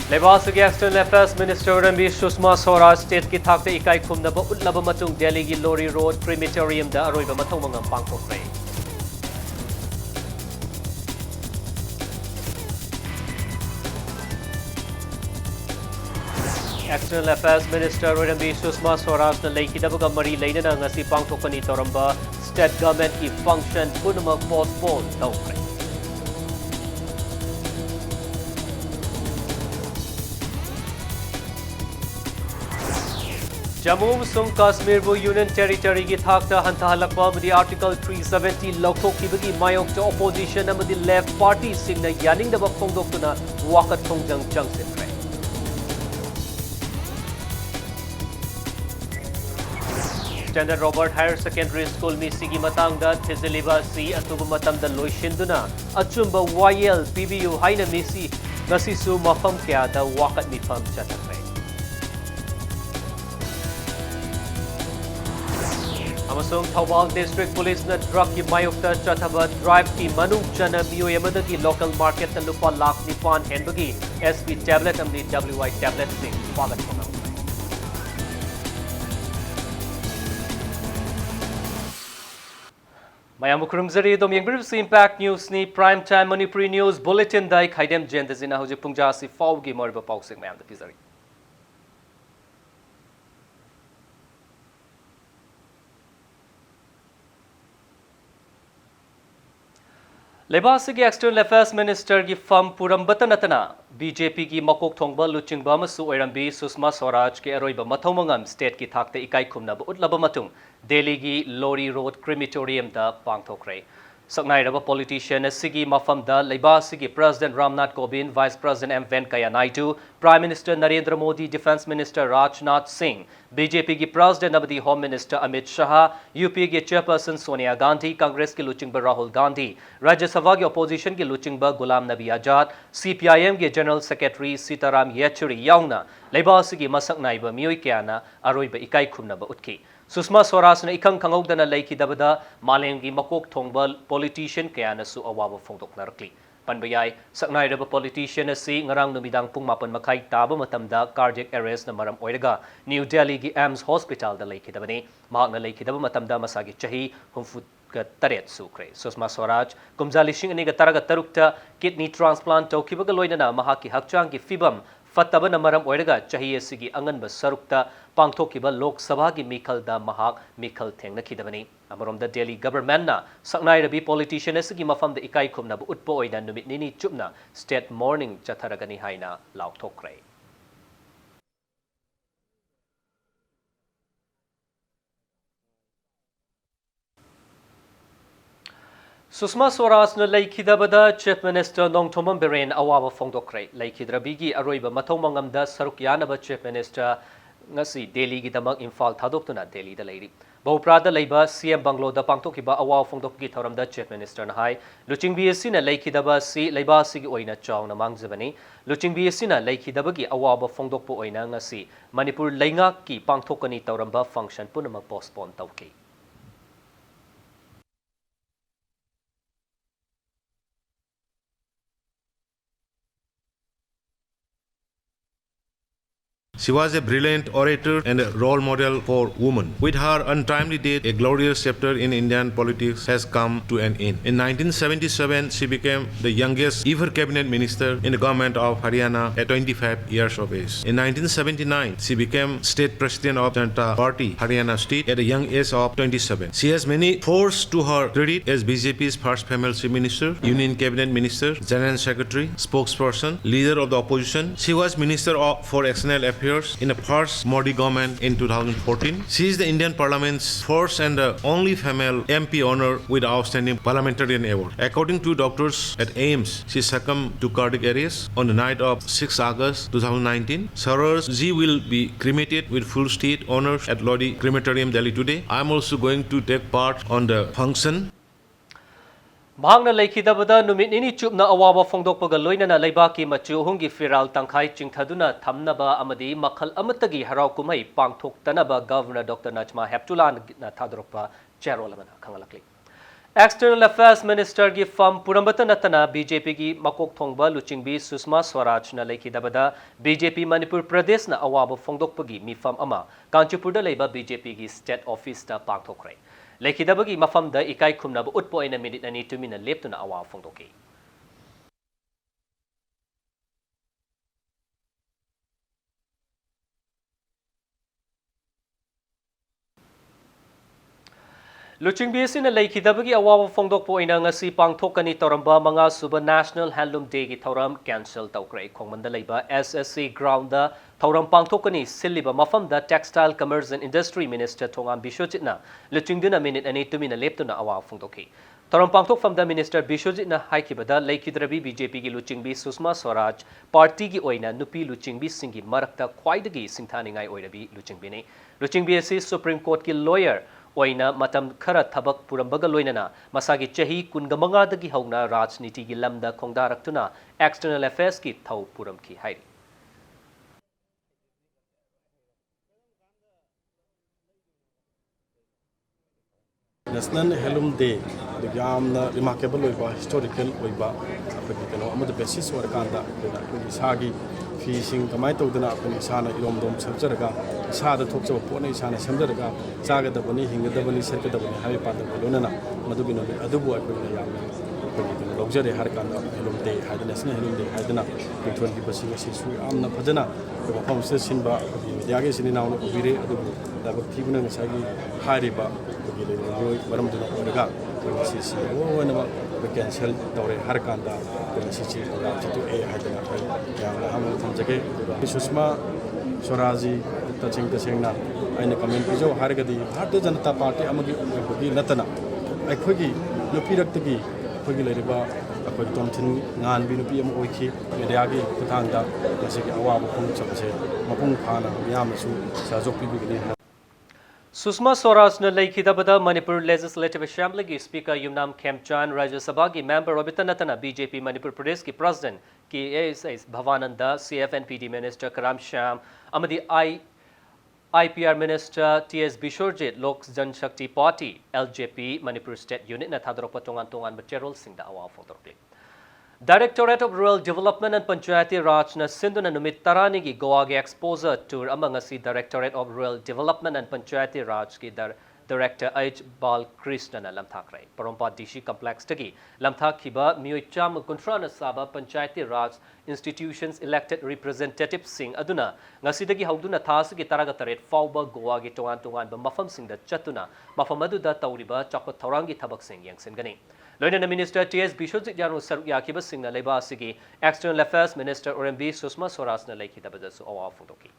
Lebanon External Affairs Minister Rambi Sushma Swaraj State ki thakta ikai khumnaba utlaba matung Delhi gi Lori Road crematorium da aroiba mathong mangam pangthokre. External Affairs Minister Rambi Sushma Swaraj na leikidabaga mari leinana ngasi pangthokani toramba state government ki function punama postpone tawkre. Jammu and Kashmir Union Territory ki thakta hantahalakpa amadi Article 370 lauthokibagi mayok cha opposition amadi left party singna yaningdaba phongdoktuna wakat thongjang changsinre. Standard Robert Higher Secondary School mi sigi matangda thiziliba si atuba matamda loishinduna achumba YL PBU haina misi ngasisu mafam kya da wakat mifam chatakre. Amasung Thawal District Police na drug ki mayokta chathaba drive ki manung chana miyoy amadagi local market na lupa lakh nipan henbagi SP tablet amdi WI tablet sing swagat ko. Mayam kurumzari dom yengbir si Impact News ni Prime Time Manipuri News Bulletin dai khaidem jendazina hoje pungja si fawgi morba pausing mayam da pizari. Lebanon External Affairs Minister ki firm Purambata natana BJP ki makok thongba luchingba masu oirambi Sushma Swaraj ke aroiba mathomangam state ki thakta ikai khumna ba utlaba matung Delhi ki Lori Road crematorium da pangthokre. Saknairaba politician asigi mafam da Lebanon ki President Ramnath Kovind, Vice President M Venkaiah Naidu, Prime Minister Narendra Modi, Defence Minister Rajnath Singh, BJP ki President Abadi Home Minister Amit Shah, UP ki Chairperson Sonia Gandhi, Congress ki Luchingba Rahul Gandhi, Rajya Sabha ki Opposition ki Luchingba Ghulam Nabi Azad, CPIM ki General Secretary Sitaram Yechuri yaungna Lebanon ki masak naiba miyoi kyana aroiba ikai khumna ba utki. Sushma Swaraj na ikang kangogdana laikidabada malengi makok thongba politician kayana su awaba phongdok narakli. Panbayay saknairaba politician si ngarang numidang pung mapan makai taba matamda cardiac arrest na maram oiraga New Delhi gi AIMS Hospital da laikidabani. Mahak na laikidaba matamda masagi chahi humfut taret sukre. Sushma Swaraj kumza lishing ani taraga tarukta kidney transplant tawkibaga loinana mahaki hakchang ki fibam Fattaba na maram oiraga chahiye sigi angan ba sarukta pangthokiba Lok Sabha ki mikhal da mahak mikhal thengna khidabani. Amarom da Delhi government na saknai rabi politician sigi mafam da ikai khumna bu utpo oina numit nini chupna state morning chatharagani haina laukthokre. Sushma Swaraj na laikidabada Chief Minister Nongthoman Biren awaba phongdokre laikidrabigi aroiba mathomangam saruk yanaba Chief Minister ngasi Delhi gi damak Imphal thadoktuna Delhi da leiri Bauprada leiba CM Banglo da pangthokiba awaw phongdokgi thoramda Chief Minister na hai Luching BSC na laikidaba si leiba sigi oina chawna mangjabani Luching BSC na laikidabagi awaba phongdokpo oina ngasi Manipur leingak ki pangthokani toramba function punama postpone tawki She was a brilliant orator and a role model for women. With her untimely death, a glorious chapter in Indian politics has come to an end. In 1977, she became the youngest ever cabinet minister in the government of Haryana at 25 years of age. In 1979, she became state president of Janata Party, Haryana state, at a young age of 27. She has many firsts to her credit as BJP's first female chief minister, union cabinet minister, general secretary, spokesperson, leader of the opposition. She was minister for external affairs in the first Modi government in 2014. She is the Indian Parliament's first and the only female MP honored with outstanding parliamentarian award. According to doctors at AIMS, she succumbed to cardiac arrest on the night of 6 August 2019. Swaraj ji will be cremated with full state honors at Lodi Crematorium, Delhi today. I am also going to take part on the function. Mahangna laikidabada numit nini chupna awaba phongdokpaga loinana leibaki machu hungi firal tangkhai chingthaduna thamnaba amadi makhal amatagi harau kumai pangthoktanaba Governor Dr. Najma Heptulan na thadroppa chairol amana khangalakli. External Affairs Minister gi fam purambata natana BJP gi makok thongba luchingbi Susma Swaraj na lekhidabada BJP Manipur Pradesh na awaba phongdokpagi mifam ama Kanchipur da leiba BJP gi state office ta pangthokre lekhidabagi mafam da ikai khumna bu utpo ina minute ani tumina leptuna awa phongdoki Luching BSC na lekhidabagi awawa phongdokpo ina ngasi pangthokani toramba manga suba National Handloom Day gi thoram cancel tawkre khongmanda leiba SSC ground da thoram pangthokani silliba mafam da Textile Commerce and Industry Minister Thongam Bishojitna luching dina minute ani tumina leptuna awa phongdoki thoram pangthok fam da Minister Bishojitna haikibada lekhidrabi BJP gi luching bi Susma Swaraj party gi oina nupi luching bi singi marakta khwaidagi singthaningai oirabi luching bi ne luching BSC Supreme Court ki lawyer oina matam khara thabak purambaga loinana masagi chahi kungamanga dagi hauna rajniti gi lamda khongdaraktuna external affairs ki thau puram ki hairi National Handloom Day the yamna remarkable oiba historical oiba apni kano amada basis warkanda apni sagi fishing kamai tawdana apni sana iromdom sarjaraga sada thokchaba pone sana samjaraga saga dabani hinga dabani serka dabani habi pada bolonana madugino adubu apni yamna apni luxury har kanda Handloom Day hadana National Handloom Day hadana 20 basing asisu amna phajana mafam se sinba media ge sinina no obire adubu dabak thibuna ngasagi hariba maramduna oraga sisi wonaba cancel tawre har kanda sisi chitu e hadana yamna hamu thamjage Susma Swaraji tachingna aina comment pijo hargadi Bharatiya Janata Party amagi gi natana aikhogi nupirakti khogi leriba akoi tomthin ngan bi nupi am oiki media gi kuthangda masigi awaba khong chapse mapung phana yamsu sajok pi bi Susma Swaraj na lekhidabada Manipur Legislative Assembly ki Speaker Yumnam Khemchan Rajya Sabha ki Member Robitanatana BJP Manipur Pradesh ki President ki ASS Bhavananda CFNPD Minister Karam Sham amadi IPR Minister TS Bishorjit Lok Jan Shakti Party LJP Manipur State Unit na thadropa tongan material singda awa photokli Directorate of Rural Development and Panchayati Raj na Sindhuna numit tarani gi Goa gi exposure tour amangasi Directorate of Rural Development and Panchayati Raj ki Director H Bal Krishna na lamthakrai Parompa DC Complex tagi lamthakhiba mioi cham kuntra na saba Panchayati Raj institutions elected representatives sing aduna ngasi dagi hauduna thas gi taraga taret fauba Goa gi tongan ba mafam sing da chatuna mafam adu da tawriba chakot thorang gi thabak sing yangsen gani Loinana Minister TS Bishojit Yanu Sarukya Kiba Singh na Leba Sigi External Affairs Minister OMB Susma Swaraj na lekhidabada su awa phongdoki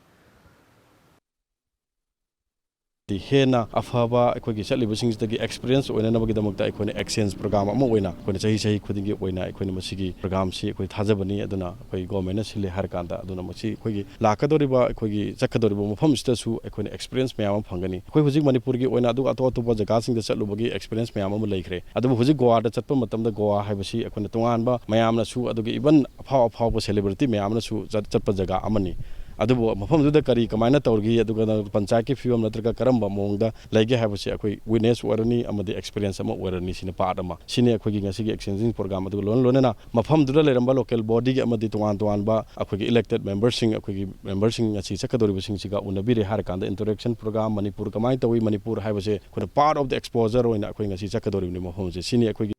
the hena afaba akhoi chalibasing dagi experience oina nabagi damakta akhoi exchange program ama oina akhoi chahi khudingi oina akhoi masigi program si akhoi thajabani aduna akhoi government sile har kanda aduna masi akhoi lakadoriba akhoi chakadoriba mafam sta su akhoi experience mayam phangani akhoi hujik Manipur gi oina adu ato ba jaga sing da chalubagi experience mayam am leikre adu hujik Goa da chatpa matam da Goa haibasi akhoi tongan ba mayam na su adu gi even afaw celebrity mayam na su chatpa jaga amani adubu mafam duda kari kamaina tawrgi aduga panchayat ki fiwam natraga karamba mongda laige habasi akhoi witness warani amadi experience ama warani sine part ama sine akhoi gi ngasi gi exchanging program adu lonena mafam duda leramba local body gi amadi tuan ba akhoi gi elected members sing akhoi gi members sing ngasi chakadori basing siga unabire har kanda interaction program Manipur kamai tawi Manipur habase khona part of the exposure oina akhoi ngasi chakadori ni mafam se sine akhoi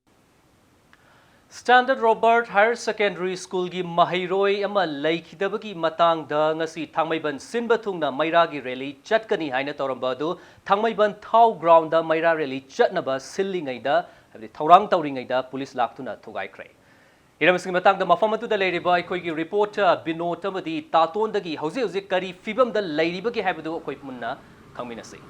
Standard Robert Higher Secondary School gi Mahairoi ama lekhidabagi matang da ngasi thangmaiban sinba thungna mairagi rally chatkani haina toramba du thangmaiban thau ground da maira rally chatnaba sillingai da habdi thorang tawringai da police laktuna thugai krai iramsing matang da mafam atu da leiriba akhoi gi reporter Binod amadi taton dagi hauji kari fibam da leiribagi habdu akhoi munna khangminasi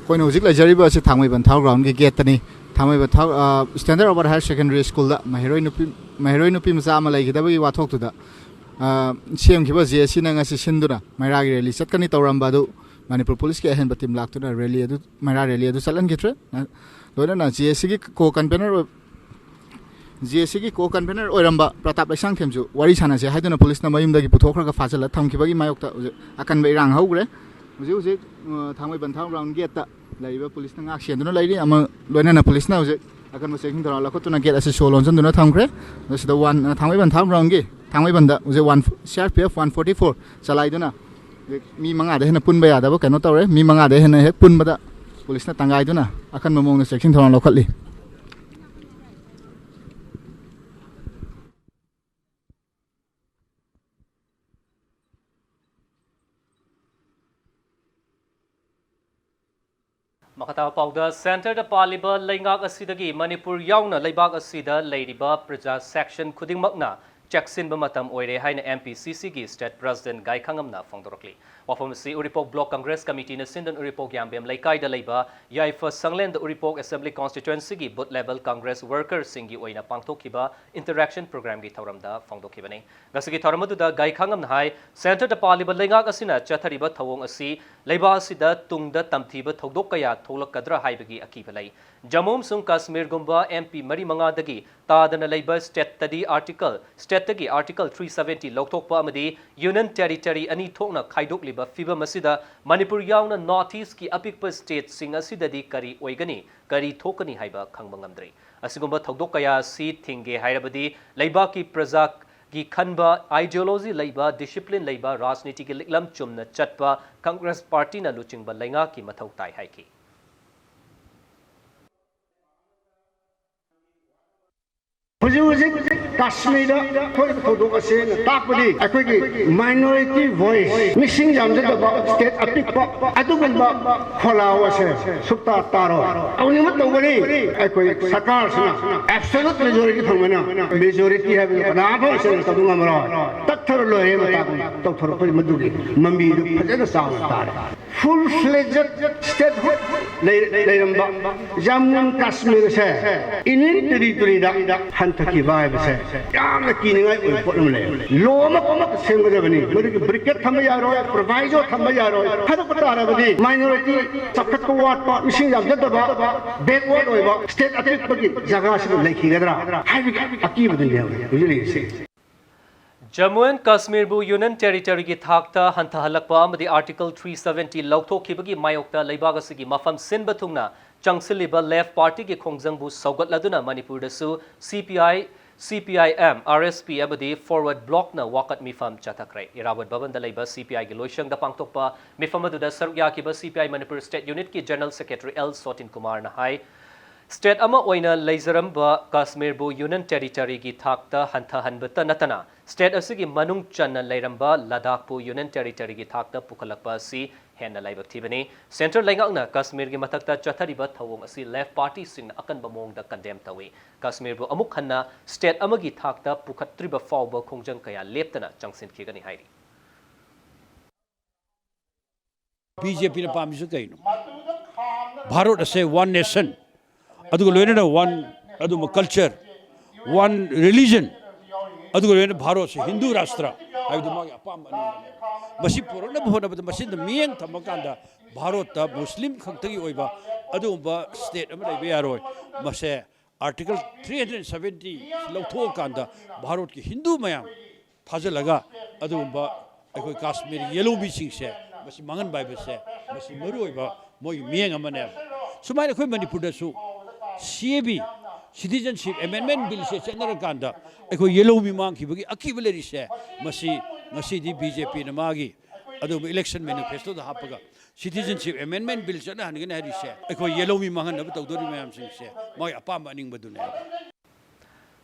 कोई Nozick लजरीब से थांगमई बन थाव ground के gate तनी थांगमई बन थाव standard over higher secondary school दा महिरोई नुपी मचा अमा लैगिदबगी वाथोक तुदा सेम खिबा जेसी ना ngasi sinduna maira gi rally chatkani tawramba du Manipur police ki ahen batim laktuna rally adu maira rally adu chalan gitre loina na jeसी की को कन्वेनर GSC की को convener Oramba Pratap लैसांग थेमजु वारी सानासे हाइदुना पुलिसना मयुमदगी पुथोखरगा फाजल थमखिबगी मायोक्ता अकन बेरांग हौग्रे हुजे हुजे थांगै बन्थाव ग्राउंड गेट लाइबा पुलिसना ngak सेन्दुना लाइरि अमा लोइनाना पुलिसना हुजे अकन चेकिंग तरा लखतुना गेट असे सो लोनजन्दुना थमख्रे दसिदा वन थांगै बन्थाव ग्राउंड गे थांगै बन्दा हुजे 1 CRPF 144 चलाइदुना मी मंगा दे हेना पुनबा यादबो कनो तौरे मी मंगा दे हेना हे पुनबदा पुलिसना तंगाइदुना अकन ममोंगना चेकिंग तरा लखतली Makataw Pauda Center the Paliba Laingak Asidagi Manipur Yauna Laibak Asida Ladybug Praja Section Kuding Magna Jackson Bamatam Oire Haina MPCC gi State President Gai Kangamna Fongdorokli. Wafam si Uripok Block Congress Committee na Sindan Uripok Yambem Laikai da Laiba Yai First Sanglen the Uripok Assembly Constituency gi Boot Level Congress Workers Singi Oina Pangtokiba Interaction Program gi Tauramda Fongdokibane. Gasigi Tauramadu da Gai Kangam Hai Center the Paliba Laingak Asina Chathariba Thawong Asi Laiba Asida Tungda Tamtiba Thogdokaya Tholakadra Haibagi Akibalai. Jamum Sung Kashmir Gumba MP Mari Mangadagi Tadana Labor State Tadi Article State Tagi Article 370 Lokthokpa Amadi Union Territory Ani Thokna Khaidok Liba Fiba Masida Manipur Yauna Northeast ki Apikpa State Sing Asidadi Kari Oigani Kari Thokani Haiba Khangbangamdri Asigumba Thogdokaya Si Thinge Hairabadi Laiba ki Prazak gi Khanba ideology Laiba discipline Laiba Rajniti ki Liklam Chumna Chatpa Congress Party na Luchingba Lainga ki Mathau Tai Haiki Kashmir minority voice missing state absolute majority full-fledged statehood Jammu and Kashmir se Indian territory da hantaki vibe se yamna kiningai oi potom le loma koma semgadabani mari briquette thamba yaro proviso thamba yaro hada patara bani minority sakkat ko wat pa missing jam jadaba backward oi ba state attack bagi jaga se lekhi gadra hai aki badin le usually se Jammu and Kashmir bu Union Territory ki thakta hantha halakpa amadi Article 370 lauthokibagi mayokta leibagasi mafam sinba thungna changsiliba Left Party ki khongjang bu saugatladuna Manipur dasu CPIM RSP amadi Forward Block na wakat mifam chatakrai Irawat Bhavan da leiba CPI gi loishang da pangtokpa mifam adu da sarugya ki ba CPI Manipur State Unit ki General Secretary L Sotin Kumar na hai State ama oina Laizaramba Kashmir bu Union Territory ki thakta hantha hanbata natana State asigi manung channa Lairamba Ladakh bu Union Territory ki thakta pukhalakpa si henna laibak thibani Central Laingakna Kashmir ki mathakta chathariba thawong asi Left Party sing akan bamong da condemn tawi Kashmir bu amuk hanna State amagi thakta pukhatriba fawba khongjang kaya leptana changsin khigani hairi BJP na pamisu kaino Bharat ase one nation adugo loina one aduma culture one religion adugo loina Bharat se Hindu rashtra aidu magi apam masi purana bhona bada masi the miyang thamakanda Bharat ta Muslim khangtagi oiba adumba state ama laibe yaroi mase Article 370 lauthok kanda Bharat ki Hindu mayam phajalaga adumba ekoi Kashmir yellow beaching se masi mangan bai se masi maru oiba moi miyang amane sumai khoi Manipur da su CAB Citizenship Amendment Bill se chenara kanda ekoi yellow mi mang khibagi akibaleri se masi ngasi di BJP na magi adu election manifesto da hapaga Citizenship Amendment Bill chana hangen hari se ekoi yellow mi mangan na tawdori mayam sing se mai apam aning badune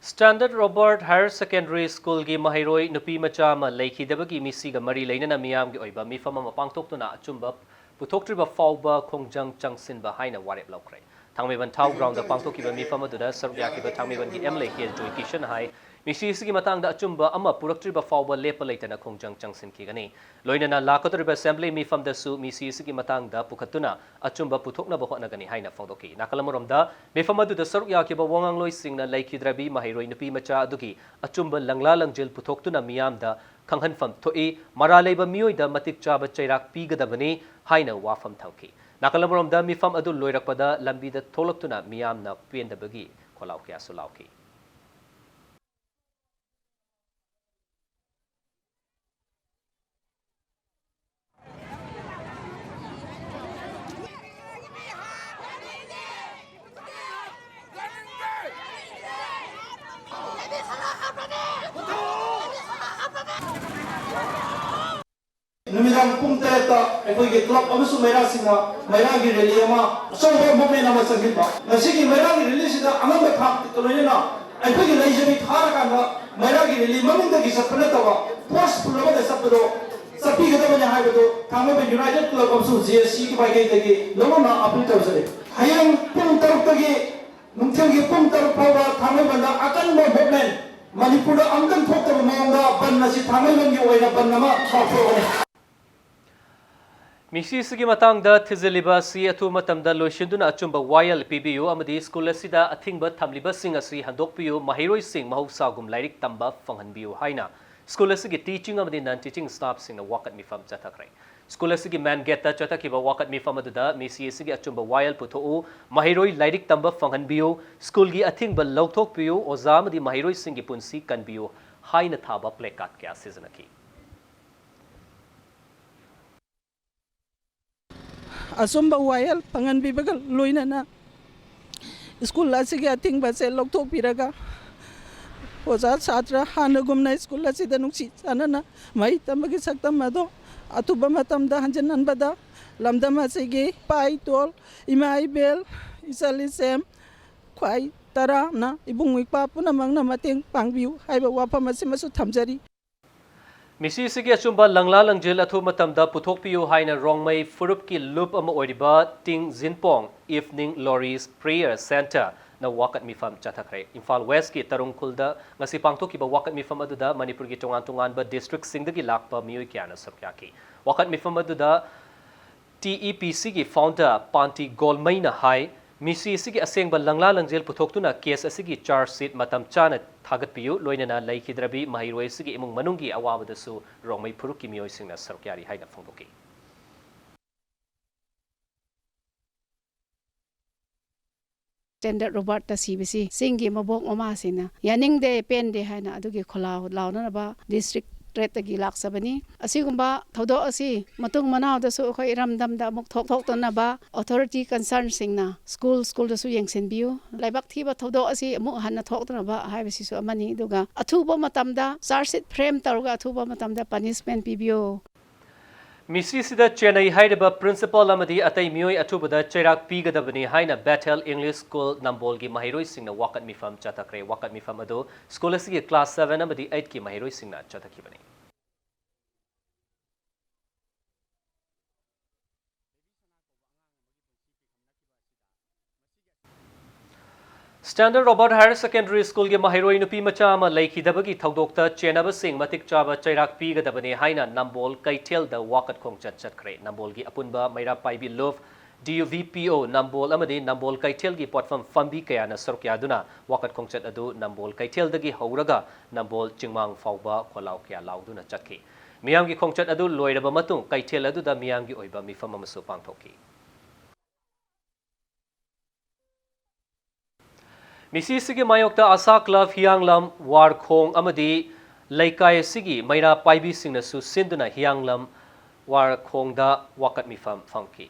Standard Robert Higher Secondary School gi Mahiroi nupi macha ma leikhidabagi misi ga mari leinana miyam gi oiba mifam ma pangtoktuna achumba puthoktriba fawba khongjang changsinba haina warep lokrai Thangmeban Tau Ground the Pangtokiba Mifama Duda, Saryakiba Thangmeban the Emle here Joy Kishan High, Mississippi Matang the Achumba Ama Puratriba Fawba Lepalate na Kongjang Changsin Kigani. Loina Lakotriba Assembly Mifam the Su, Mississippi Matang the Pukatuna, Achumba Putokna Bohonagani Haina Fondoki. Nakalamuram da, Mifama to the Saryakiba Wongang Loy Sing na Laikidrabi, Mahiro in the Pimacha Duki, Achumba Langlalang Jil Putoktuna Miam da, Kanghan Fam Toi, Maraleba Mui the Matik Chaba Chairak Pigadavani, Haina Wafam Tanki. Nakalamuram da mifam adul loirakpada lambi da tholaptuna miyam na piendabagi kholau kya sulauki नुमिदाम पुंग तेरता अखोई club अमसु मैरासिंगा मैरागी rally अमा असंभव movement अमा संगिबा नसिगी मैरागी rally सिदा अमम थाक तलोइना अखोई लैजबी थारकांदा मैरागी rally ममिंदगी सपने तवा post पुलबदा सपदो सपी गदबने हाइबदो थांगबा United club अमसु जेसी की बाइके तगी लोमना अपील तवसरे हयंग पुंग तरुतगी नुमथंगी पुंग तरु फावा थांगबा अकनबा movement Manipur angkan thok tama maungda ban nasi thamai bangi oina ban nama thapro Misi sigi matang da thizeliba si atu matam da loishinduna achumba YL PBU amadi school asida athingba thamliba sing asi handokpiu mahiroi sing mahusagum lairik tamba fanghanbiu haina school asigi teaching amadi non teaching staff sing na wakat mifam chathakrai school asigi man geta chathakiba wakat mifam aduda misi sigi achumba YL puthou mahiroi lairik tamba fanghanbiu school gi athingba lauthokpiu oza amadi mahiroi sing gi punsi kanbiu haina thaba placard kya seasonaki asumba YL pangan bibagal loina na school la sige ating ba se lokthok piraga oza chatra hanagumna school la sida nungsi sanana mai tamagi saktam mado atuba matam da hanjanan bada lamdama sige pai tol imai bel isali sem khwai tara na ibung ikpa punamang na mateng pangbiu haiba wapam asimasu thamjari Misi sigi achumba langla langjil athu matamda puthokpiu haina rongmai furup ki loop ama oiriba ting zinpong evening lorries prayer center na wakat mifam chathakre Imphal West ki tarungkhulda ngasi pangthokiba wakat mifam aduda Manipur ki tongan ba district singdagi lakpa mioi kyana sakyaki wakat mifam aduda TEPC ki founder Panti Golmaina hai Misi sigi asengba langla langjil puthoktuna case asigi charge sheet matam chana thagatpiu loinana laikhidrabi mahiroi sigi imung manungi awabadasu rongmai phuruki mioi singna sarkyari haina phongdoki Standard Robert ta CBC singi mabok oma sina yaning de pen de haina adugi khola launa ba district trade gi laksabani asigumba thodo asi matung manau da su khoi ramdam da muk thok thok tona ba authority concern singna school da su yengsen biu laibak thi ba thodo asi mu hanna thok tona ba haibasi su amani duga athuba matam da charge frame taruga athuba matam da punishment pibio Misi sida Chennai haidaba principal amadi atai mioi athubada chairak pigadabani haina Bethel English School Nambol gi mahiroi singna wakat mifam chathakre wakat mifam ado school asigi class 7 amadi 8 ki mahiroi singna chathakibani Standard Robert Higher Secondary School ge mahiroi nupi macha ama laikhidabagi thaudokta chenaba sing matik chaba chairak pigadabani haina Nambol Kaitel da wakat khongchat chatkre Nambol gi apunba maira paibi love DUVPO Nambol amadi Nambol Kaitel gi potfam fambi kayana sarukya aduna wakat khongchat adu Nambol Kaitel dagi hauraga Nambol chingmang fauba kholau kya lauduna chatki miyam gi khongchat adu loiraba matung Kaitel adu da miyam gi oiba mifam amasu pangthoki Misi sigi mayokta asa club hianglam war khong amadi laikai sigi maira paibi singna su sinduna hianglam war khong da wakat mifam funky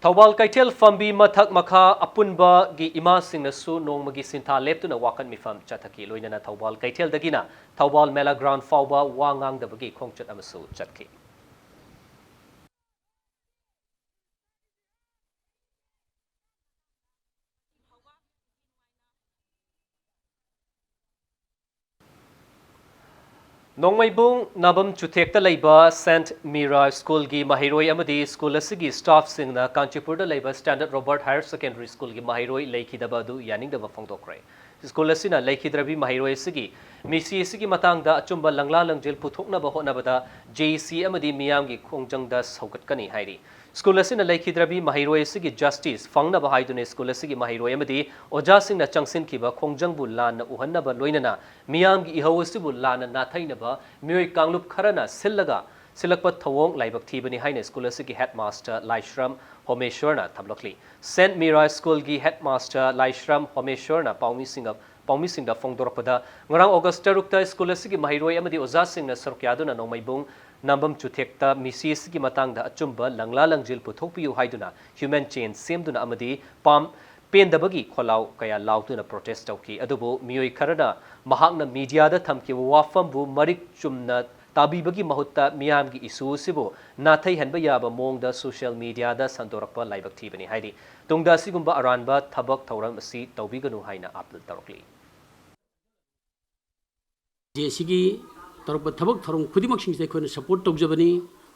Thawbal Kaitel fambi mathak makha apunba gi ima singna su nongmagi sintha leptuna wakat mifam chathaki loinana Thawbal Kaitel dagina Thawbal Mela Ground fawba wangang da bagi khongchat amasu chatki Nongmaibung nabam chuthekta leiba St Mira School gi mahiroi amadi school asigi staff singna Kanchipur da leiba Standard Robert Higher Secondary School gi mahiroi leikhidaba du yaning da phongdokre school asina leikhidrabi mahiroi sigi misi sigi matang da achumba langla langjel puthokna ba hona bada JC amadi miyam gi khongjang da saugat kani hairi school asina leikhidrabi mahiroi sigi justice fangna ba haidune school asigi mahiroi amadi oja singna changsin kiba khongjang bu lan na uhanna ba loinana miyam gi ihawasi bu lan na thaina ba mioi kanglup kharana sillaga silakpa thawong laibak thibani haina school asigi headmaster Laishram Homeshwarna thamlokli St Mira School gi headmaster Laishram Homeshwarna paumi singda phongdorpada ngarang August 6 school asigi mahiroi amadi oja singna sarkyaduna nomaibung Nambam chuthekta misi sigi matangda achumba langla langjil puthokpiu haiduna human chain semduna amadi पेंदबगी खोलाव कया लाउतुना protest तौकी अदुबु मियोई Kharna महाकना मीडियादा थमकिबु वाफमबु Marik Chumna ताबीबगी महुत्ता मियामगी issue सिबु नाथै हनबा याबा मोंगदा social मीडियादा संदोरकपा लाइबक थीबनी हाइदि तुंगदा सिगुंबा अरानबा थबक थौरम असि तौबिगनु हाइना appeal तौरकली जेसिगी तौरब थबक थौरम खुदिमकसिंग से coin support तौजबनी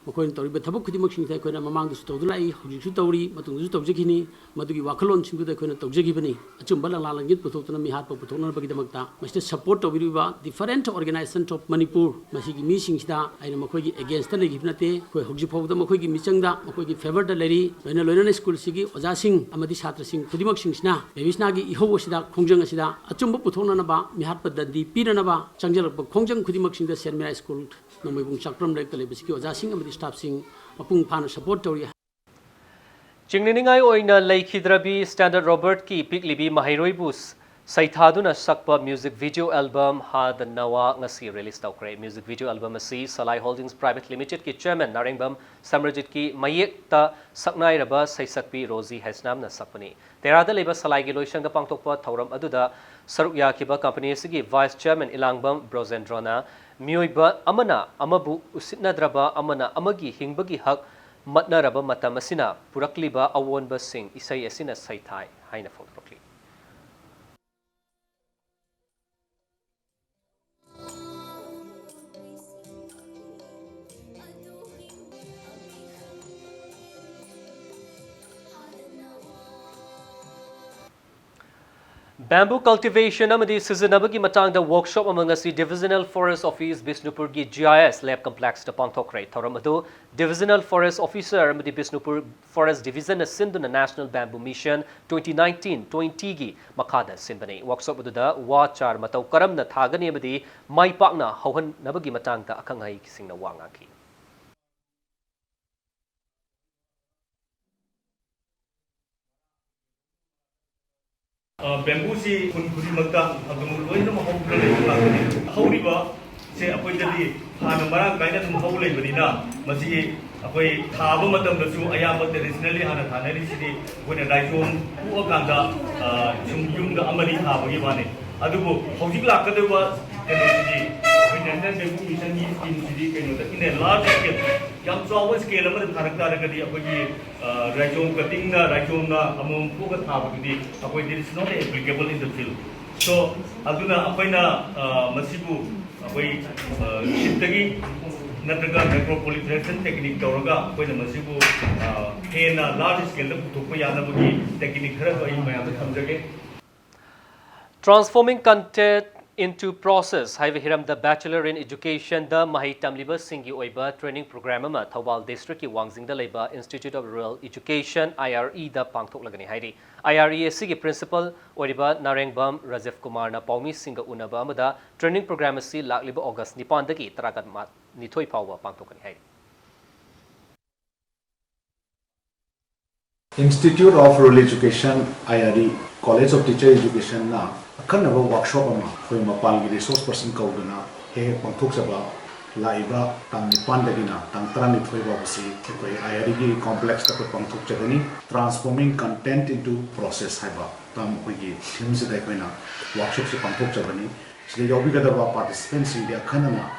मखोइन तौरिब थबक खुदिमकसिंग से कोइन ममांगदसु तौदुलाई हुजिसु तौरी मतुंगसु तौजगिनी मदुगी वाखलोन सिंगुदा कोइन तौजगिबनी अचुंबा लांलांगित पुथोक्तना मिहात पुथोक्नबगीदमक्ता मसिदा सपोर्ट तौबिरिबा डिफरेंट ऑर्गेनाइजेशन ऑफ मणिपुर मसिगी मीसिंगसिदा आइना मखोइगी अगेंस्ट लेगिबनते कोइ हुजिफौदा मखोइगी मिचंगदा मखोइगी फेवरदा लेरी लोइना लोइना स्कूल सिगी ओजासिंग अमदि छात्रसिंग खुदिमकसिंगसिना बेबिसनागी इहोवसिदा खोंजंग असिदा अचुंबा पुथोक्ननबा मिहात पददी पिरनबा चंगजलप खोंजंग खुदिमकसिंगदा सेनमिया स्कूल नोमैबुंग चाक्रम लेक तलेबसिगी ओजासिंग अमदि स्टाफ सिंग मपुंग फाना सपोर्ट तौरी चिंगनिंगाई ओइना लेखिद्रबी स्टैंडर्ड रॉबर्ट की पिकलिबी महिरोइबुस सैथादुना सकपा म्यूजिक वीडियो एल्बम हाद नवा ngasi रिलीज तौक्रे म्यूजिक वीडियो एल्बम असि सलाई होल्डिंग्स प्राइवेट लिमिटेड की चेयरमैन नारेंगबम समरजित की मयेकता सकनाइरबा सैसकपी रोजी हैसनामना सकपनी तेरादा लेबा सलाइगी लोइसंग पांगतोकपा थौरम अदुदा सरुक याखिबा कंपनी असि वाइस चेयरमैन इलांगबम ब्रोजेंड्रोना मियोइबा अमना अमबु उसितनद्रबा अमना अमगी हिंबगी हक मतनरबा मतम असिना पुरक्लिबा अवोनबा सिंह इसै असिना सैथाई हाइना फोटोक्ली Bamboo cultivation amadi sizinabagi matangda workshop among asi Divisional Forest Office Bisnupur gi GIS Lab Complex ta pangthokre thoramadu Divisional Forest Officer amadi Bisnupur Forest Division asinduna National Bamboo Mission 2019-20 gi makada sinbani workshop aduda wa char matau karamna thagani amadi mai pakna hauhan nabagi matangda akangai kisingna wangaki Bamboo si kun magta agam loy na mahawla lay ba hawri ba se apoy dali hana marang kaina tum hawlay ba dina masi apoy thaba matam da su ayamba traditionally hana thanari si wona raijom pu akanda yum da amari thaba gi bane adugo hawjik lakada ba energy National Bamboo Mission ni scheme si kaino da in a large scale yam chawa scale amada tharakta ragadi apoy raijom cutting na raijom na amom pu ka thaba gi apoy this is not applicable in the field so aduna apoyna masibu apoy shitagi natraga micropolitration technique tawraga apoyna masibu hena large scale da puthokpa yanabagi technique khara ai mayam da thamjage Transforming content into process haiva hiram the Bachelor in Education the Mahi Tamliba Singi Oiba training program ama Thawal District ki Wangzing da Leba Institute of Rural Education IRE da pangthok lagani hairi IRE sigi principal Oriba Narengbam Rajiv Kumar na Paumi Singa Unaba amada training program asi lakliba August 9 dagi taragat mat nithoi pawwa pangthokani hairi Institute of Rural Education IRE College of Teacher Education na akanaba workshop ama khoi mapalgi resource person kauduna he pangthok saba laiba tam nipan dagina tam tarani thoiba basi khoi IRE gi complex ta pangthok chagani transforming content into process haiba tam khoi gi theme se dai koina workshop se pangthok chagani sile yobi ga da participants india khanana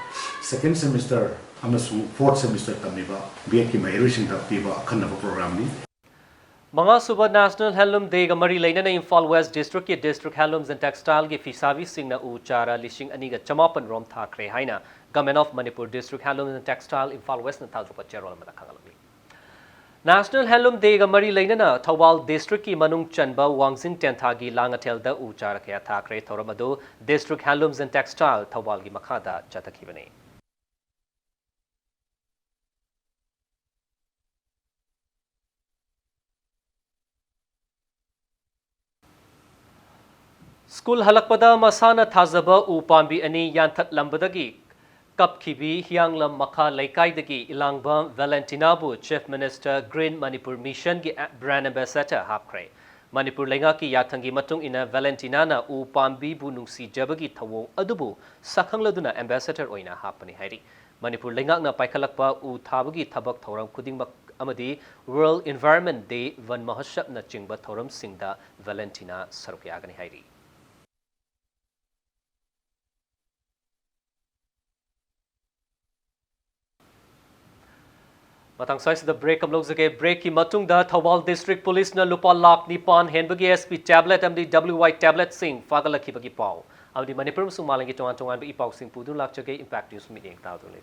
second semester amasung fourth semester tamiba BA ki mahirising da piba akhanaba program ni Mangasuba National Handloom Day ga mari lainana Imphal West District ki District Handlooms and Textile gi fisavi singna uchara lishing aniga chamapan rom thakre haina Government of Manipur District Handlooms and Textile Imphal West na thaljupa cherol mada khangalagli National Handloom Day ga mari lainana Thawal District ki manung chanba Wangzing Tentha gi langathel da uchara kya thakre thoramadu District Handlooms and Textile Thawal gi makhada chatakibani School halakpada masana thazaba upambi ani yantat lambadagi kapkibi hyanglam makha laikai ilangbam Valentina bu Chief Minister Green Manipur Mission gi brand ambassador hapkre Manipur lenga ki yathangi matung ina Valentina na upambi bu nungsi jabagi thawo adubu sakhangladuna ambassador oina hapani hairi Manipur lenga na paikhalakpa u thabagi thabak thorang khuding amadi World Environment Day Van Mahotsav na chingba thoram singda Valentina saruk yagani hairi. Matang size the break am log break ki matung da Thawal District Police na lupa lakh nipan henbagi SP tablet amdi WY tablet sing fagalaki bagi pau amdi Manipur musung malangi tongan bagi pau sing pudun lak jage impact news meeting taw dole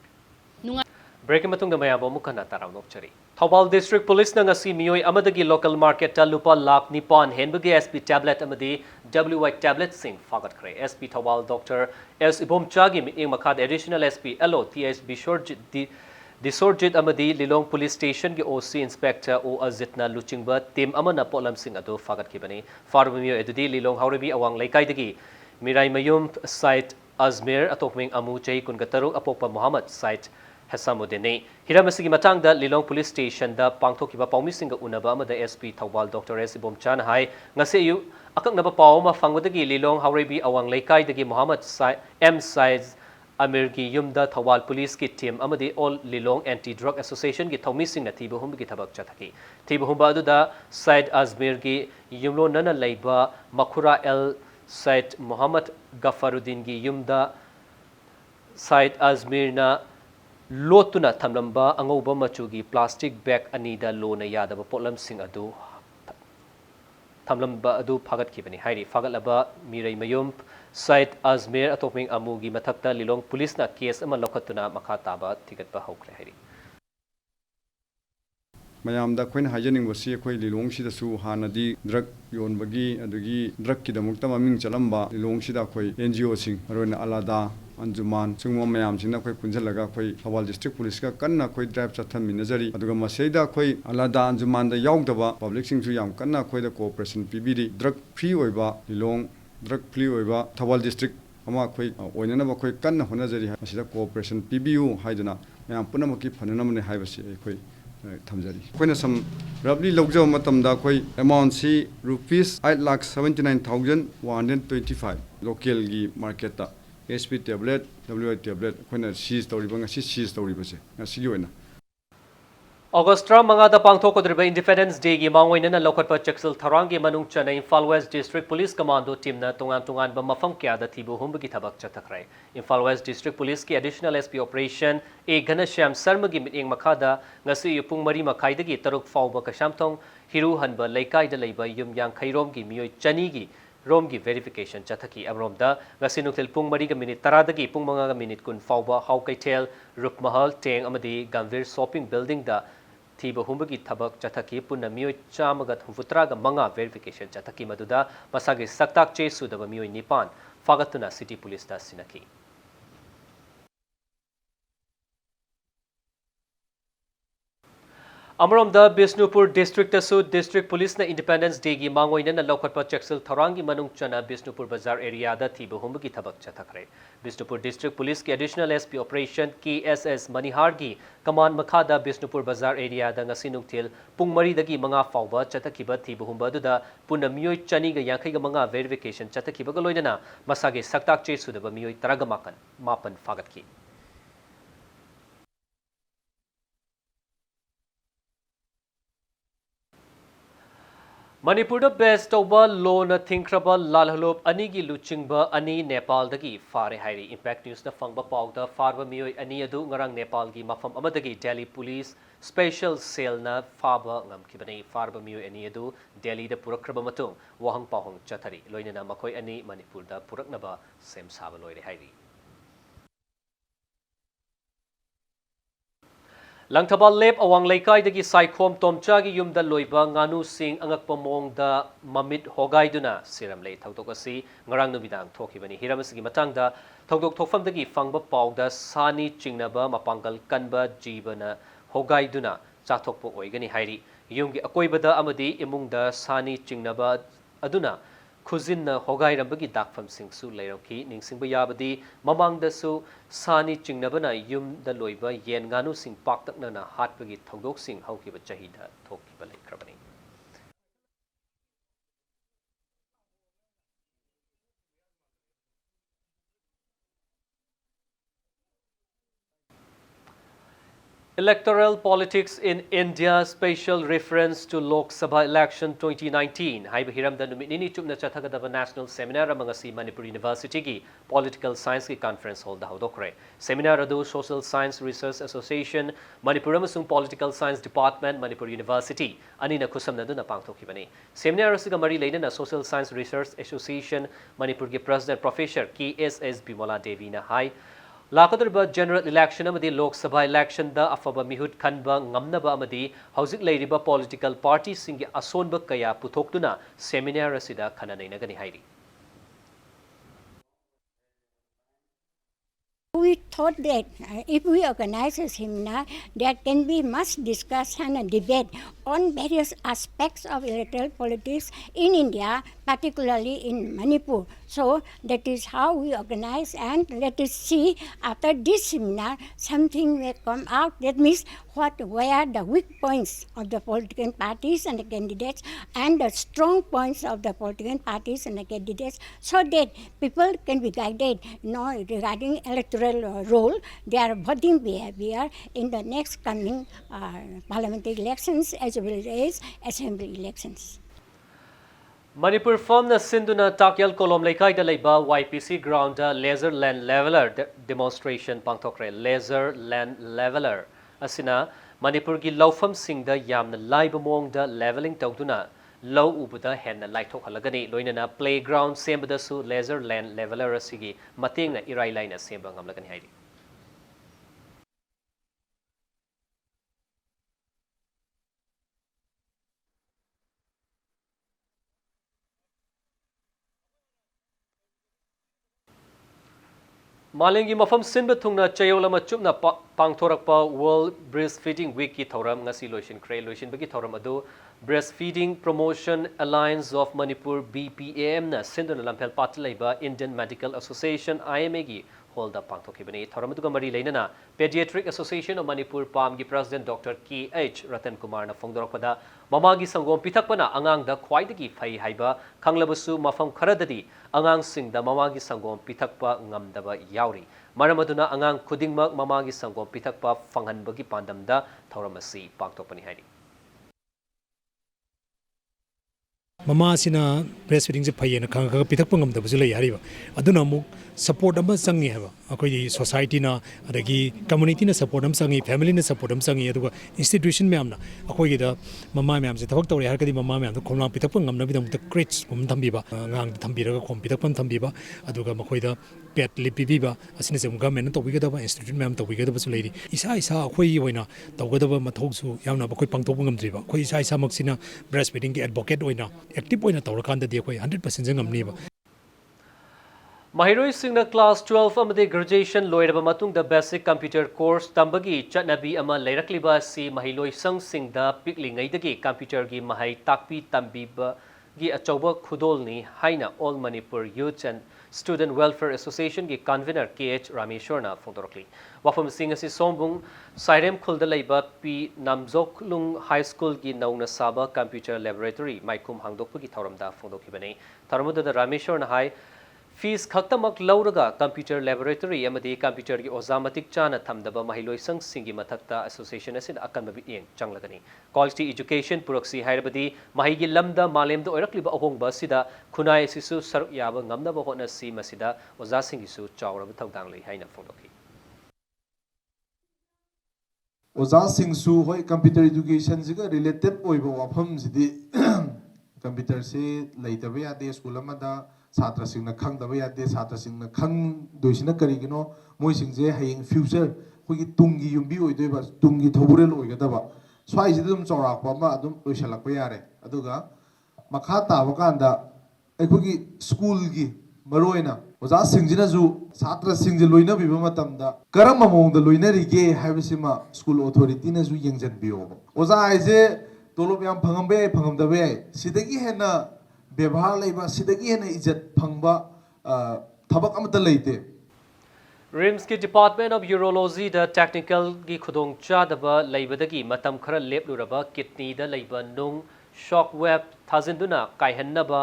break ki matung da maya bo mukana taraw nok chari Thawal District Police na ngasi miyoy amadagi local market ta lupa lakh nipan henbagi SP tablet amdi WY tablet sing fagat kre SP Thawal Dr. S Ibomchagi meeting makhad additional SP LO TS Bishorjit Disorjit amadi Lilong Police Station ki OC Inspector O Azitna Luchingba team amana polam sing ado fagat kibani farmiyo edudi Lilong Hauribi awang laikai dagi Mirai Mayum site Azmir atokming amu chai kungataruk apokpa Muhammad site Hasamudene Hiramasigi matang da Lilong Police Station da pangthokiba paumi singa unaba amada SP Thawal Dr. S Ibomchan hai ngase yu akak naba pauma fangwadagi Lilong Hauribi awang laikai dagi Muhammad site M size Amir ki yumda Thawal Police ki team amadi All Lilong Anti-Drug Association ki thomi sing na thiba humbi ki thabak chathaki thiba humba adu da Said Azmir ki yumlo nana leiba Makhura El Said Muhammad Gafaruddin ki yumda Said Azmir na lotuna thamlamba angauba machu gi plastic bag ani da lo na yadaba potlam sing adu thamlamba adu phagat kibani hairi fagalaba Mirai Mayum Said Azmir atokming amugi mathakta Lilong Police na case ama lokhatuna makha taba thigatba hokre hairi mayamda khoin hajening wasi khoi Lilong sida su hanadi drug yonbagi adugi drug ki damukta maming chalamba Lilong sida khoi NGO sing roina alada anjuman sungmo mayam singna khoi punjalaga khoi Thawal District Police ka kanna khoi drive chathan minajari aduga maseida khoi alada anjuman da yaugdaba public sing su yam kanna khoi da cooperation pibidi drug free oiba Lilong drug free oiba Thawal District ama khoi oinana ba khoi kanna honajari asida cooperation PBU haidana mayam punamaki phananamne haibasi khoi thamjari khoina sam roughly logjaw matamda khoi amount si rupees 8,79,125 local gi market ta SP tablet WI tablet khoina seize tawriba ngasi seize tawribase ngasi gi oina Augustra mangada pangthokodriba Independence Day gi mangoinana lokhatpa Chaksil Tharangi manung chana Imphal West District Police Commando team na tungan ba mafam kya da thibu humbu gi thabak chathakrai Imphal West District Police ki additional SP operation e Ghanashyam Sarma gi meeting makhada ngasi pung mari makhai dagi taruk fawba kashamthong hiru hanba laikai da leiba yum yang khairom gi miyoi chani gi rom gi verification chathaki amrom da ngasi nukthil pung mari ga minute tara dagi pung manga ga minute kun fawba hau kaitel Rupmahal teng amadi Gamvir shopping building da thiba humbagi thabak chathaki punna miyoi chamaga humfutra ga manga verification chathaki maduda masagi saktak che sudaba miyoi nipan fagatuna city police da sinaki Amaramda Bisnupur District Asu District Police na Independence Day gi mangoina na lokhatpa Chaksil Tharangi manung chana Bisnupur Bazar area da thiba humbagi thabak chathakre Bisnupur District Police ki additional SP operation KSS Manihar gi command makhada Bisnupur Bazar area da ngasinung thil pungmari dagi manga fawba chathakiba thiba humba duda punna miyoi chani ga yankhai ga manga verification chathakiba ga loinana masage saktak che sudaba miyoi taraga mapan fagatki Manipur da best over loan thinkraba lalhalop anigi luchingba ani Nepal dagi fare hairi impact news na fangba pawda farba miyoi ani adu ngarang Nepal gi mafam amadagi Delhi Police special cell na faba ngamkibani farba miyoi ani adu Delhi da purakraba matung wahang pahong chathari loinana makoi ani Manipur da puraknaba sem saba loire hairi Langthabal lep awang laikai dagi saikhom tomcha gi yumda loiba nganu sing angakpa mongda mamit hogai duna siram lei thoktok asi ngarang numidang thokibani hiramasigi matangda thoktok thokfam dagi fangba pawda sani chingnaba mapangal kanba jibana hogai duna chathokpo oigani hairi yumgi akoibada amadi imungda sani chingnaba aduna khuzin na hogai rambagi dakfam singsu leirokhi ningsingba yabadi mamangda su sani chingnabana yum da loiba yen nganu sing paktakna na hatbagi thodok sing haukiba chahida thokiba leikrabani Electoral politics in India, special reference to Lok Sabha election 2019. Haiba hiramda numit nini chupna chathagadaba national seminar among asi Manipur University ki political science ki conference hall da hodokre. Seminar adu Social Science Research Association, Manipur amasung Political Science Department, Manipur University ani na kusam nadu na pangthokibani. Seminar asiga mari leina na Social Science Research Association Manipur ki President Professor KSS Bimala Devi na hai Lakadurba general election amadi Lok Sabha election da afaba mihut khanba ngamnaba amadi hauzik leiriba political parties singi asonba kaya puthokduna seminar asida khananainagani hairi. We thought that if we organize a seminar, there can be much discussion and debate on various aspects of electoral politics in India, particularly in Manipur. So that is how we organize, and let us see after this seminar something will come out. That means what were the weak points of the political parties and the candidates and the strong points of the political parties and the candidates, so that people can be guided regarding electoral role, their voting behavior in the next coming parliamentary elections as well as assembly elections. Manipur from the Sindhuna Takyal Kolom Laikai da Laiba YPC ground laser land leveler demonstration pangthokre laser land leveler asina Manipur gi laufam singda yamna laiba mong da leveling tawduna low ubuda henna laithok halagani loinana playground sembada su laser land leveler asigi matengna irai laina semba ngamlagani haidi. Malengi mafam sinba thungna chayolama chupna pangthorakpa World Breastfeeding Week ki thoram ngasi loishin kre loishin bagi thoram adu Breastfeeding Promotion Alliance of Manipur BPAM na Sindhuna Lampel Patlaiba Indian Medical Association IMA gi holda pangthokibani thoram adu mari leinana Pediatric Association of Manipur PAM gi President Dr. KH Ratan Kumar na phongdorakpada mamagi sangom pithakpana angang da khwaidagi phai haiba khanglabasu mafam kharadadi angang singda mamagi sangom pithakpa ngamdaba yauri maramaduna angang khudingmak mamagi sangom pithakpa fanghanbagi pandamda thoramasi pangtokpani hairi. Mama sina breastfeeding se phayena khanga pithak pangam da bujula yariba aduna mu support am sangi haba akoi society na adagi community na support am sangi family na support am sangi aduga institution me amna akoi da mama me am se thak tawri har kadi mama me am khomlang pithak pangam na bidam ta crates kum thambiba ngang thambiraga khom pithak pam thambiba aduga makoi da pet lipibiba asina se government to biga da institute me am to biga da basu leiri isa akoi oina tawga da mathok su yamna bakoi pangtok pangam driba akoi isa maksina breastfeeding ki advocate oina active oina tawrakanda di akoi 100% jangam Mahiroi Singna class 12 amade graduation loiraba matung da basic computer course tambagi chatnabi ama leirakliba si mahiloi sang singda piklingai dagi computer gi mahai takpi tambiba gi achauba khudolni haina All Manipur Youth and Student Welfare Association gi convener KH Rameshwarna phongdorokli wafam sing asi sombung Sairem khulda leiba P Namjoklung High School gi nauna saba computer laboratory maikum hangdokpu gi thoramda phongdokibani tharmuda da Rameshwarna hai fees khaktamak lauraga computer laboratory amadi computer gi ozamatik chana thamdaba mahiloi sang singi mathakta association asin akan mabi eng changlagani quality education puroksi hairabadi mahigi lamda malemda oirakliba ahongba sida khunai sisu saruk yaba ngamnaba hotna si masida oza singi su chawraba thawdang lei haina phongdoki oza singsu hoi computer education jiga related oiba wafam jidi computer se leitaba yade school amada Satra singna khang daba yade satra singna khang doisina karigino moi singje haying future hogi tungi yumbi oidoiba tungi thoburel oigadaba swai jidum chawrakpa ma adum loisalakpa yare aduga makha taba kanda aikogi school gi maroina oja singjina ju satra singje loina biba matamda karama mongda loina rige haibisima school authority na ju yengjan biyo oja aije tolop yam phangambe phangamdabe sidagi hena Bebhar leiba sidagi hena ijat phangba thabak amata leite RIMS ki Department of Urology da technical gi khudong chadaba leibadagi matam khara lepluraba kidney da leiba nung shock wave thazinduna kaihannaba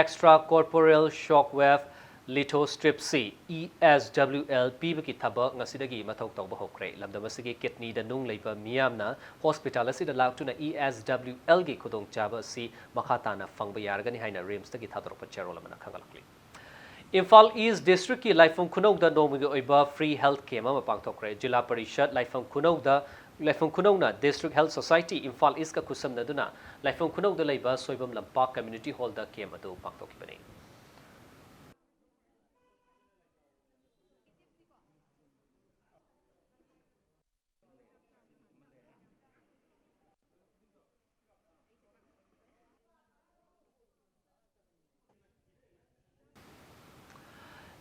extra corporeal shock wave lithotripsy ESWL pibaki thaba ngasidagi mathau tawba hokre lamdamasigi kidney da nung leiba miyamna hospital asida laktuna ESWL gi khudong chaba si makhatana fangba yargani haina rims tagi thadorpa cherola mana khangalakli Imphal East District ki Laifong Khunong da nomi oiba free health care ma pangthokre Jila Parishad Laifong Khunong da Laifong Khunong na District Health Society Imphal East ka kusam na duna Laifong Khunong da leiba soibam lampak community hall da care adu pangthokibani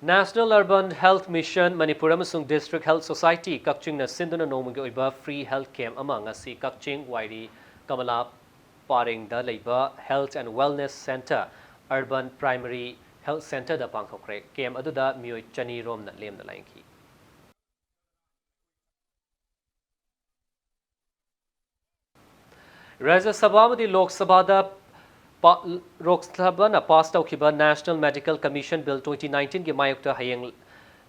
National Urban Health Mission Manipur amasung District Health Society Kakching na sinduna nomagi oiba free health camp ama ngasi Kakching Wairi Kamala Paring da leiba Health and Wellness Center Urban Primary Health Center da pangthokre camp aduda mioi chani rom na lem na lainki Rajya Sabha amadi Lok Sabha da Roksabana passed out kiba National Medical Commission Bill 2019 ki mayokta hayeng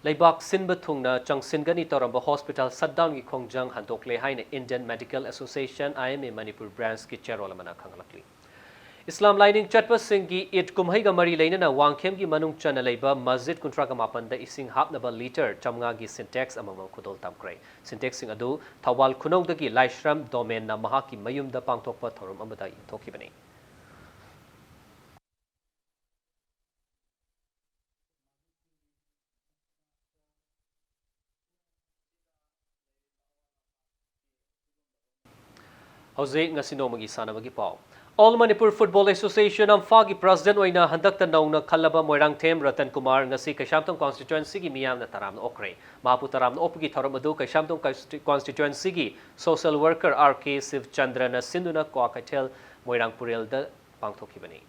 leibak sinba thungna changsingani toramba hospital shutdown ki khongjang handokle haina Indian Medical Association IMA Manipur branch ki chairwala mana khangalakli Islam lining chatpa singgi it kumhai ga mari leinana wangkhem ki manung chana leiba masjid kuntra ka mapan da ising hapnaba liter chamnga gi syntax amama khudol tamkrai syntax sing adu thawal khunong da ki laishram domain na maha ki mayum da pangthokpa thorum amada thokibani Hauze ngasinoma gi sanabagi pau All Manipur Football Association Amphagi President oina handakta nauna khallaba Moirang Them Ratan Kumar ngasi Kaishamtong constituency gi miyamna taramna okre Mahapu taramna opgi thoram adu Kaishamtong constituency gi social worker RK Siv Chandra na sinduna Kwakatel Moirang Purel da pangthokibani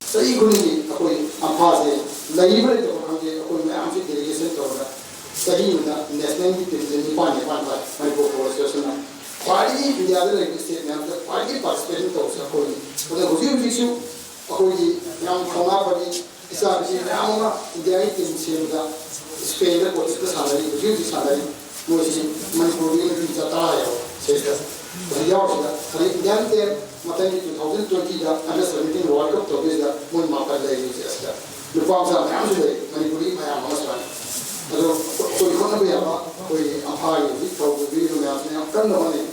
Sahi guni akoi ampase laibare to hange akoi me amfi delegation to ga sahi na national ki president pani pani Manipur Football Association party india de state na party participation to sa akoi oda huji issue akoi yam khona pari isa bi yam india ki team da Spain da ko sa salary huji salary mo si Manipur ni ta ta ya se da ya da sahi india de matani 2020 da under 17 World Cup to is da mun ma pa da yi esta lu pa sa ma am de Manipuri ma ya ma sa ado ko ko na be ya ba ko amha yi to bi lu ya ne kan no ne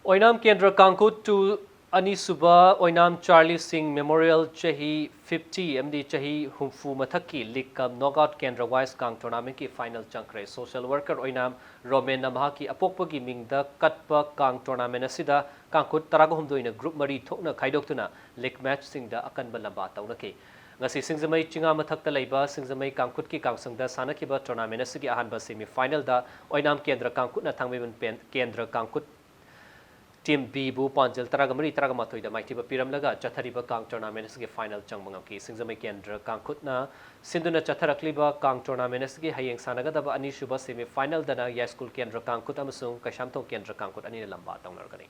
Oinam Kendra Kankut to Anisuba Oinam Charlie Singh Memorial Chahi 50 MD Chahi Humfu Mathaki League Cup Knockout Kendra Wise Kang Tournament ki final changre Social Worker Oinam Romen Namhaki Apokpagi Mingda Katpa Kang Tournament asida Kankut Taragahumdoina Group Mari Thokna Kaidoktuna League Match Singda Akanba Lamba Taunaki ngasi Singzamai Chinga Mathakta Laiba Singzamai Kankut ki Kangsangda Sanakiba Tournament asigi ahanba semi final da Oinam Kendra Kankut na Thangmeban Pen Kendra Kankut Team B bu Panjal Taragamari Taragamatoi da Maitiba Piramlaga Chathariba Kang Tournament asigi final changmangaki Singzamai Kendra Kankut na Sinduna Chatharakliba Kang Tournament asigi hayeng sanagadaba anishuba semi final dana Ya School Kendra Kankut amasung Kaishamtong Kendra Kankut ani lamba taunargani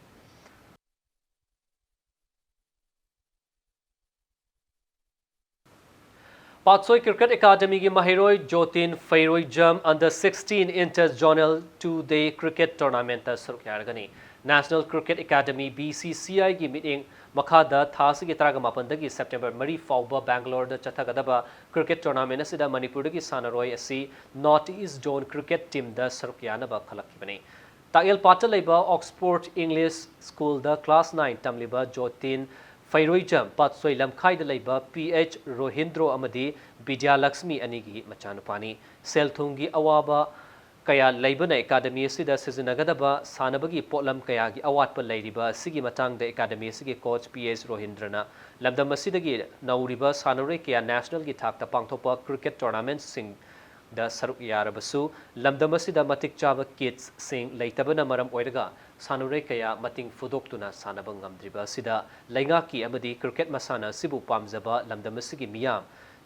Patsoi Cricket Academy ki Mahiroi Jotin Fairoi Jam under 16 Inter-Zonal 2-day cricket tournament sarukyargani National Cricket Academy BCCI ki meeting Makhada Thasi ki Taragamapan September Mari Fauba Bangalore da Chathagadaba cricket tournament asida Manipur ki Sanaroi asi North East Zone cricket team da sarukyana ba khalakibani Tail Patalaiba Oxford English School da class 9 tamliba Jotin Fairoijam Patsoi Lamkhai da Laiba PH Rohindro Amadi Bidya Lakshmi Anigi Machanupani Selthungi Awaba Kaya Laibana Academy Sida Sizinagadaba Sanabagi Potlam Kayagi Awatpa Ladiba Sigi Matang the Academy Sigi Coach PH Rohindrana Lamda Masidagi Nauriba Sanore Kaya National Gitak Pangtopa Cricket Tournament Sing da Saruk Yarabasu Lamda Masida Matik Chava Kids Sing Laitabana Maram Oidaga Sanure Kaya Mating Fudoktuna Sanabangam Driba Sida Laingaki Amadi Cricket Masana Sibu Pamzaba Lamda Masigi Miyam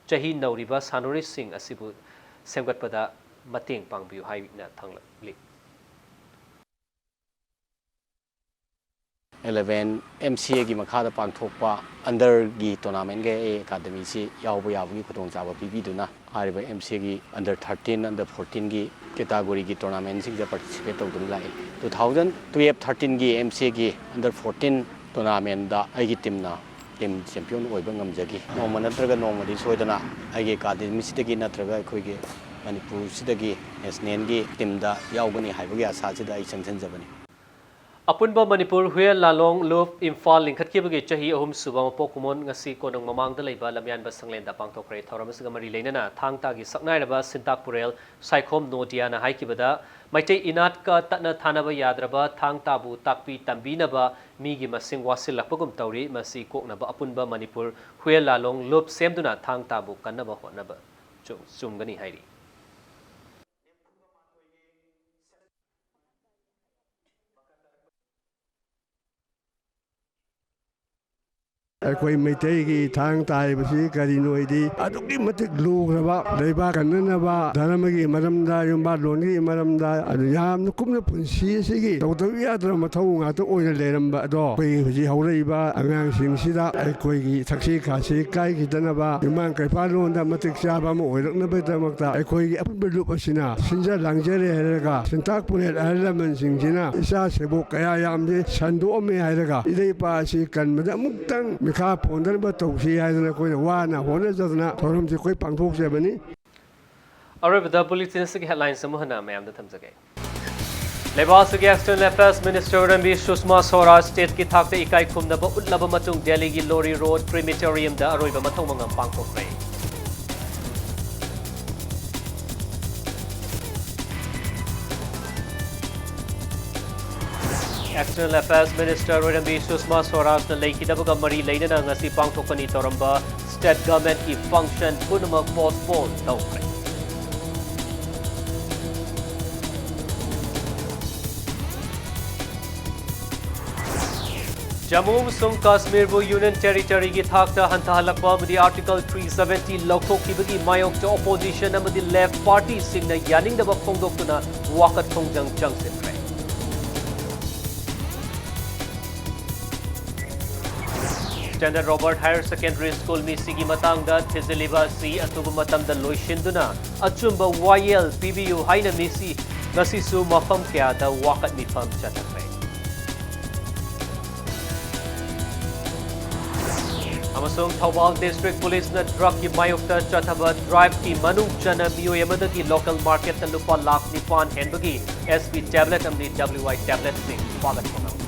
Chahi Nauriba Sanure Sing Asibu ꯁꯦꯝꯒꯠꯄꯗ ꯃꯇꯦꯡ ꯄꯥꯡꯕꯤꯌꯨ ꯍꯥꯏꯅ ꯊꯝꯂꯤ 11 MCA की मखादा पांथोकपा under की tournament के academy से यावबो याबगी खुदोंचाबा पिबिदुना आरिबा MCA की under 13 under 14 की कैटेगरी की टूर्नामेंट सिंग पार्टिसिपेट तौदुन लाए 2012-13 की MCA की अंडर 14 टूर्नामेंट दा आइगी टीम चैंपियन ओइबा ngamjagi नोमा नत्रगा नोमदी सोइदना आइगे एकेडमी सिदगी नत्रगा अखोइगे मणिपुर सिदगी नेशनल की टीम दा यावगनी हाइबगी आशा सिदा आई संसनजबनी अपुनबा मणिपुर हुएल लालोंग लुफ इम्फाल लिंखटखिबगी चाही अहुम सुबा मपोकुमोन ngasi konong mamangda leiba lamyanba sanglenda pangthokre thoramasiga mari leinana thangtagi saknairaba sintakpurel saikhom nodiana haikibada maitai inat ka tatna thanaba yadraba thangtabu takpi tambinaba migi masing wasilakpagum tawri masi koknaba apunba manipur huel lalong luf semduna thangtabu kannaba hotnaba chumgani hairi अखोई मैतई की थांग ताइबसी करिनोइदी अदुकी मतिक लुग्रबा लेबा कन्ननबा धर्म की मरमदा युम्बा लोनी मरमदा याम Koeman पुंसी सिगी तौतबी याद्र मथौ ngato oina leramba ado koi huji haureiba angang singsida अखोई की थक्सी खासी kai gidanaba yumang kaipa londa matik chaba mo oiraknaba damakta अखोई की अपन लुप असिना सिंजा लांगजरे हेरगा सिंताक पुनेल अहलमन सिंजिना इसा सेबो कया यामजे संदोमे हेरगा इदे पासी कनमदा मुक्तंग मिखा फोंदरबा तौसी हायदना कोइ वाना होना जदना थोरम से कोइ पांगथोक जेबनी अरबदा बुलेटिन से हेडलाइंस समूहना मैम थमजगे लेबास के एक्सटर्नल अफेयर्स मिनिस्टर रंबी सुषमा स्वराज स्टेट की थाकते इकाई खुमनबा उतलबा मतुंग दिल्ली की लोरी रोड क्रिमेटोरियम दा अरोइबा मथौ मंगम पांगथोकरे External Affairs Minister Rambhi Sushma Swaraj na leikidabga mari leinana ngasi pangthokani toramba state government ki function punamak postpone tawkre Jammu and Kashmir bu Union Territory ki thakta hantahalakpa amadi Article 370 lauthokibagi mayok to opposition amadi left party singna yaningdaba phongdoktuna wakat thongjang changsinre Standard Robert Higher Secondary School mi sigi matangda thiziliba si atubu matamda loishinduna achumba YL PBU haina misi ngasisu mafam kya da wakat mifam chatakre Amasung Thawal District Police na drug ki mayokta chathaba drive ki manung chana miyo yamada ki local market na lupa lakh nipan henbagi SP tablet amni WI tablet sing pagat